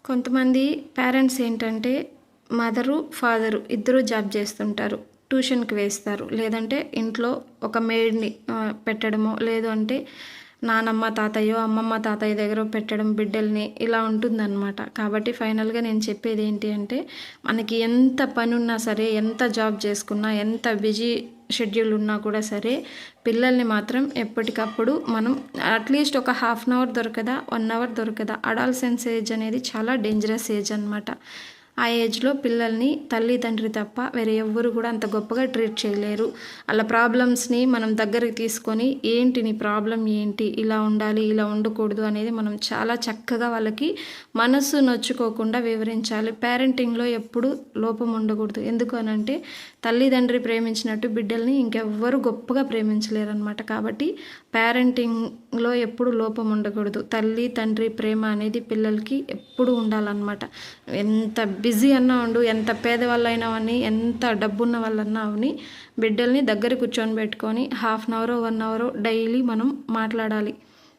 కొంతమంది పేరెంట్స్ ఏంటంటే mother father ఇద్దరు జాబ్ చేస్తుంటారు, ట్యూషన్కి వేస్తారు, లేదంటే ఇంట్లో ఒక మెయిడ్ని పెట్టడమో, లేదు అంటే నానమ్మ తాతయ్యో అమ్మమ్మ తాతయ్య దగ్గర పెట్టడం బిడ్డల్ని, ఇలా ఉంటుందన్నమాట. కాబట్టి ఫైనల్గా నేను చెప్పేది ఏంటి అంటే, మనకి ఎంత పని ఉన్నా సరే, ఎంత జాబ్ చేసుకున్నా, ఎంత బిజీ షెడ్యూల్ ఉన్నా కూడా సరే, పిల్లల్ని మాత్రం ఎప్పటికప్పుడు మనం అట్లీస్ట్ ఒక హాఫ్ అన్ అవర్ దొరకదా, 1 అవర్ దొరకదా. అడాలసెన్స్ ఏజ్ అనేది చాలా డేంజరస్ ఏజ్ అనమాట. ఆ ఏజ్లో పిల్లల్ని తల్లిదండ్రి తప్ప వేరే ఎవ్వరు కూడా అంత గొప్పగా ట్రీట్ చేయలేరు. అలా ప్రాబ్లమ్స్ని మనం దగ్గరికి తీసుకొని, ఏంటి నీ ప్రాబ్లం ఏంటి, ఇలా ఉండాలి, ఇలా ఉండకూడదు అనేది మనం చాలా చక్కగా వాళ్ళకి మనసు నొచ్చుకోకుండా వివరించాలి. పేరెంటింగ్లో ఎప్పుడు లోపం ఉండకూడదు. ఎందుకు అనంటే, తల్లిదండ్రి ప్రేమించినట్టు బిడ్డల్ని ఇంకెవ్వరు గొప్పగా ప్రేమించలేరు అనమాట. కాబట్టి పేరెంటింగ్లో ఎప్పుడు లోపం ఉండకూడదు. తల్లి తండ్రి ప్రేమ అనేది పిల్లలకి ఎప్పుడు ఉండాలన్నమాట. ఎంత బిజీ అన్నా ఉండు, ఎంత పేదవాళ్ళైనా అవని, ఎంత డబ్బున్న వాళ్ళన్నా అవని, బిడ్డల్ని దగ్గర కూర్చొని పెట్టుకొని half an hour 1 hour daily మనం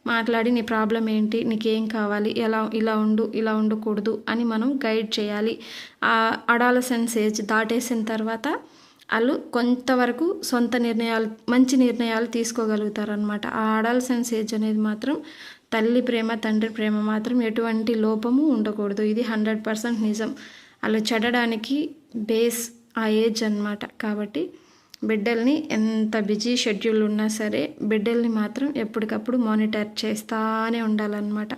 మాట్లాడి నీ ప్రాబ్లం ఏంటి, నీకేం కావాలి, ఇలా ఉండు, ఇలా ఉండకూడదు అని మనం గైడ్ చేయాలి. ఆ అడాలసెన్స్ ఏజ్ దాటేసిన తర్వాత వాళ్ళు కొంతవరకు సొంత నిర్ణయాలు, మంచి నిర్ణయాలు తీసుకోగలుగుతారనమాట. ఆ అడాలసెన్స్ ఏజ్ అనేది మాత్రం తల్లి ప్రేమ తండ్రి ప్రేమ మాత్రం ఎటువంటి లోపము ఉండకూడదు. ఇది 100% నిజం. అలా చెడడానికి బేస్ ఆ ఏజ్ అనమాట. కాబట్టి బిడ్డల్ని ఎంత బిజీ షెడ్యూల్ ఉన్నా సరే, బిడ్డల్ని మాత్రం ఎప్పటికప్పుడు మానిటర్ చేస్తూనే ఉండాలన్నమాట.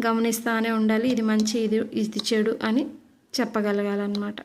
గమనిస్తూనే ఉండాలి. ఇది మంచి, ఇది చెడు అని చెప్పగలగాలన్నమాట.